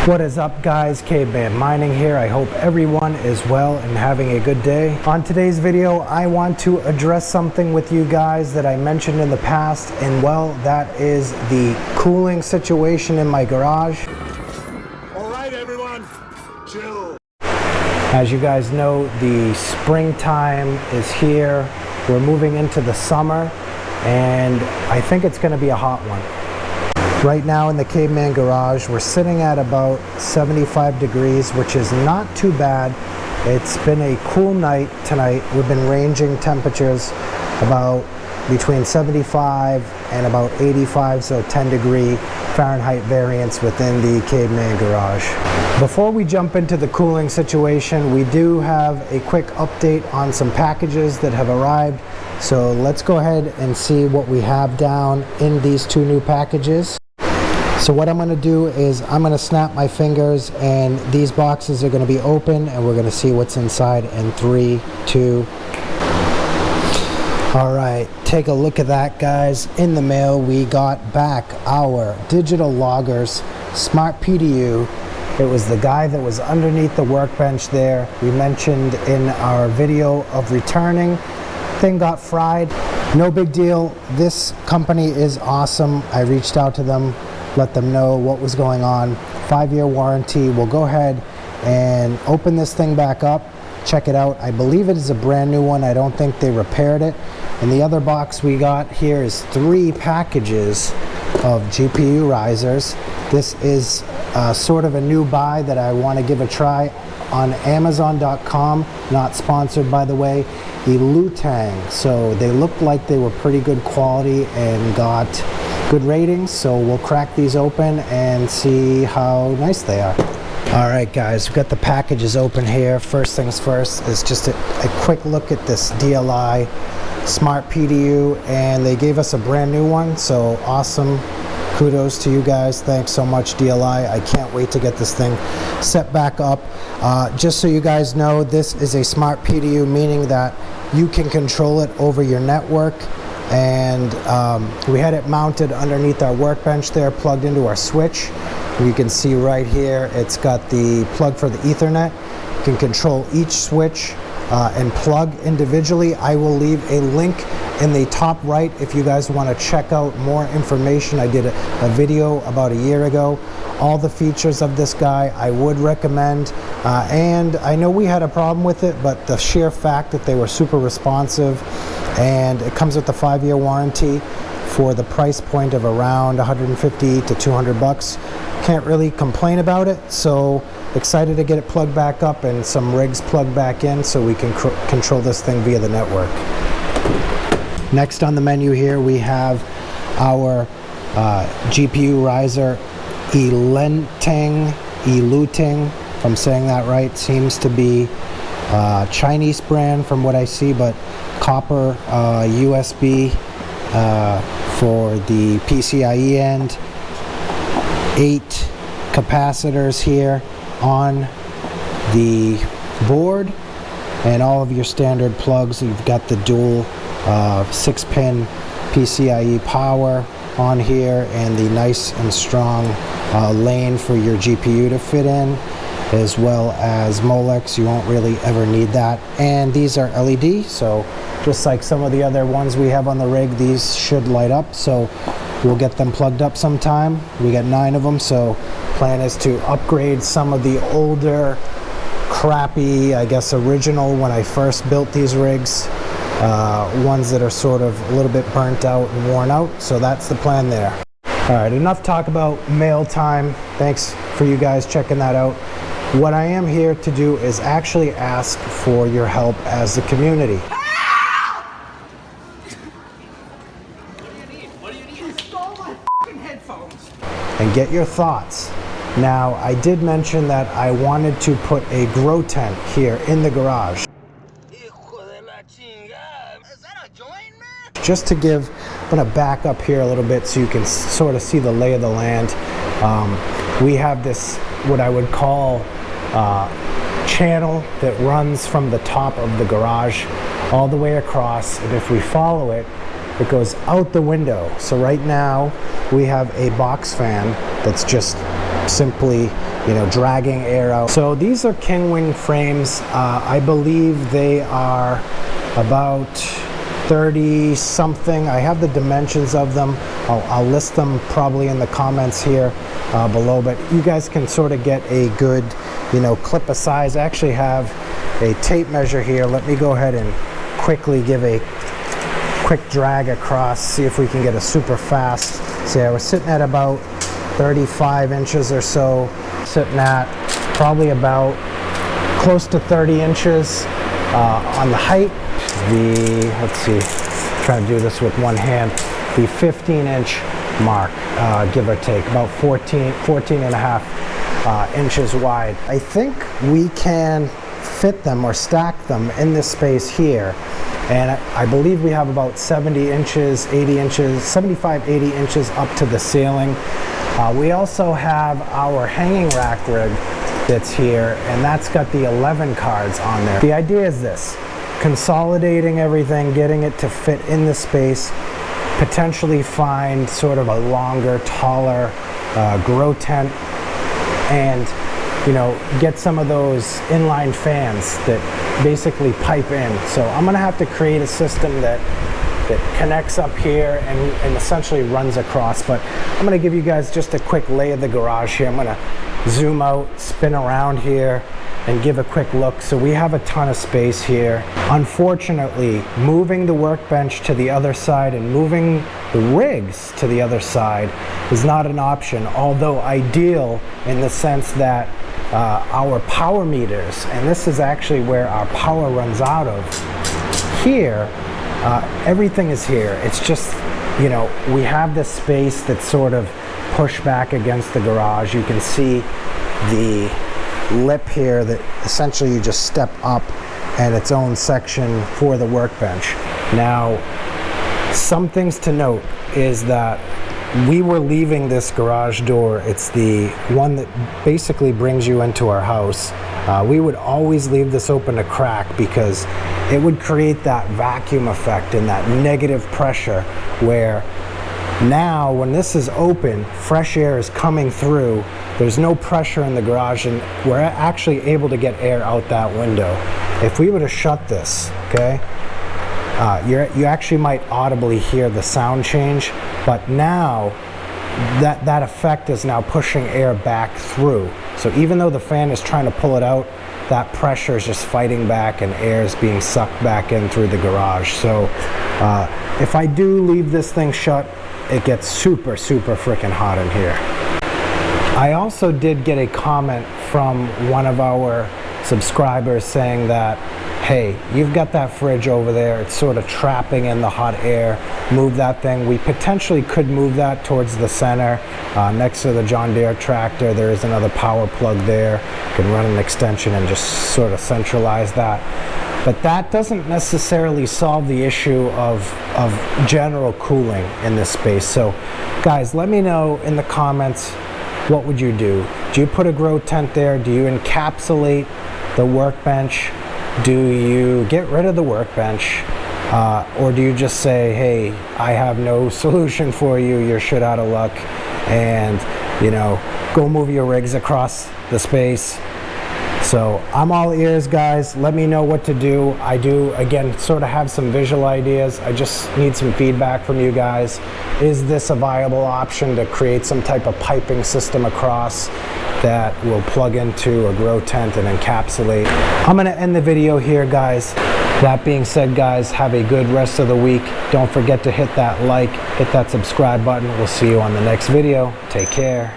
What is up, guys? Caveman Mining here. I hope everyone is well and having a good day. On today's video, I want to address something with you guys that I mentioned in the past, and well, that is the cooling situation in my garage. All right, everyone, chill. As you guys know, the springtime is here. We're moving into the summer, and I think it's going to be a hot one. Right now in the Caveman garage, we're sitting at about 75 degrees, which is not too bad. It's been a cool night tonight. We've been ranging temperatures about between 75 and about 85, so 10-degree Fahrenheit variance within the Caveman garage. Before we jump into the cooling situation, we do have a quick update on some packages that have arrived. So let's go ahead and see what we have down in these two new packages. So what I'm going to do is I'm going to snap my fingers and these boxes are going to be open and we're going to see what's inside in 3, 2. All right, take a look at that, guys. In the mail, we got back our Digital Loggers Smart PDU. It was the guy that was underneath the workbench there. We mentioned in our video of returning. Thing got fried. No big deal. This company is awesome. I reached out to them, let them know what was going on. 5-year warranty. We'll go ahead and open this thing back up, check it out. I believe it is a brand new one. I don't think they repaired it. And the other box we got here is 3 packages of GPU risers. This is sort of a new buy that I want to give a try on Amazon.com, not sponsored by the way. Ilutang. So they looked like they were pretty good quality and got good ratings, so we'll crack these open and see how nice they are. All right, guys, we've got the packages open here. First things first is just a quick look at this DLI Smart PDU, and they gave us a brand new one, so awesome. Kudos to you guys. Thanks so much, DLI. I can't wait to get this thing set back up. Just so you guys know, this is a Smart PDU, meaning that you can control it over your network. And we had it mounted underneath our workbench there, plugged into our switch. You can see right here, it's got the plug for the Ethernet. You can control each switch and plug individually. I will leave a link in the top right if you guys want to check out more information. I did a video about a year ago. All the features of this guy I would recommend. And I know we had a problem with it, but the sheer fact that they were super responsive, and it comes with a 5-year warranty for the price point of around 150 to 200 bucks. Can't really complain about it. So excited to get it plugged back up and some rigs plugged back in so we can control this thing via the network. Next on the menu here we have our GPU riser Ilutang, if I'm saying that right. Seems to be Chinese brand from what I see, but copper USB for the PCIe end. 8 capacitors here on the board, and all of your standard plugs. You've got the dual 6-pin PCIe power on here, and the nice and strong lane for your GPU to fit in, as well as Molex. You won't really ever need that. And these are LED, so just like some of the other ones we have on the rig, these should light up, so we'll get them plugged up sometime. We got 9 of them, so plan is to upgrade some of the older, crappy, I guess original when I first built these rigs, ones that are sort of a little bit burnt out and worn out. So that's the plan there. All right, enough talk about mail time. Thanks for you guys checking that out. What I am here to do is actually ask for your help as the community. And get your thoughts. Now, I did mention that I wanted to put a grow tent here in the garage. Is that a joint, man? Just to give, I'm gonna back up here a little bit so you can sort of see the lay of the land. We have this, what I would call channel that runs from the top of the garage all the way across, and if we follow it, it goes out the window. So right now we have a box fan that's just simply, you know, dragging air out. So these are Kingwing frames. I believe they are about 30 something. I have the dimensions of them. I'll list them probably in the comments here below, but you guys can sort of get a good, you know, clip of size. I actually have a tape measure here. Let me go ahead and quickly give a quick drag across, see if we can get a super fast. See, I was sitting at about 35 inches or so, sitting at probably about close to 30 inches on the height. Let's see, try to do this with one hand, the 15-inch mark, give or take, about 14 and a half inches wide. I think we can fit them or stack them in this space here, and I believe we have about 70 inches, 80 inches, 75, 80 inches up to the ceiling. We also have our hanging rack rig that's here, and that's got the 11 cards on there. The idea is this: consolidating everything, getting it to fit in the space, potentially find sort of a longer, taller grow tent, and, you know, get some of those inline fans that basically pipe in. So I'm gonna have to create a system that connects up here and essentially runs across, but I'm gonna give you guys just a quick lay of the garage here. I'm gonna zoom out, spin around here, and give a quick look. So we have a ton of space here. Unfortunately, moving the workbench to the other side and moving the rigs to the other side is not an option, although ideal in the sense that our power meters, and this is actually where our power runs out of here, everything is here. It's just, you know, we have this space that's sort of pushed back against the garage. You can see the lip here that essentially you just step up, and its own section for the workbench. Now, some things to note is that we were leaving this garage door. It's the one that basically brings you into our house. We would always leave this open to crack because it would create that vacuum effect and that negative pressure where now when this is open, fresh air is coming through. There's no pressure in the garage, and we're actually able to get air out that window. If we were to shut this, okay, you actually might audibly hear the sound change, but now that effect is now pushing air back through. So even though the fan is trying to pull it out, that pressure is just fighting back and air is being sucked back in through the garage. So if I do leave this thing shut, it gets super freaking hot in here. I also did get a comment from one of our subscribers saying that, hey, you've got that fridge over there, it's sort of trapping in the hot air, move that thing. We potentially could move that towards the center, next to the John Deere tractor. There is another power plug there. You can run an extension and just sort of centralize that. But that doesn't necessarily solve the issue of general cooling in this space. So guys, let me know in the comments, what would you do? Do you put a grow tent there? Do you encapsulate the workbench? Do you get rid of the workbench? Or do you just say, hey, I have no solution for you, you're shit out of luck, and, you know, go move your rigs across the space? So I'm all ears, guys. Let me know what to do. I do, again, sort of have some visual ideas. I just need some feedback from you guys. Is this a viable option to create some type of piping system across that will plug into a grow tent and encapsulate? I'm gonna end the video here, guys. That being said, guys, have a good rest of the week. Don't forget to hit that like, hit that subscribe button. We'll see you on the next video. Take care.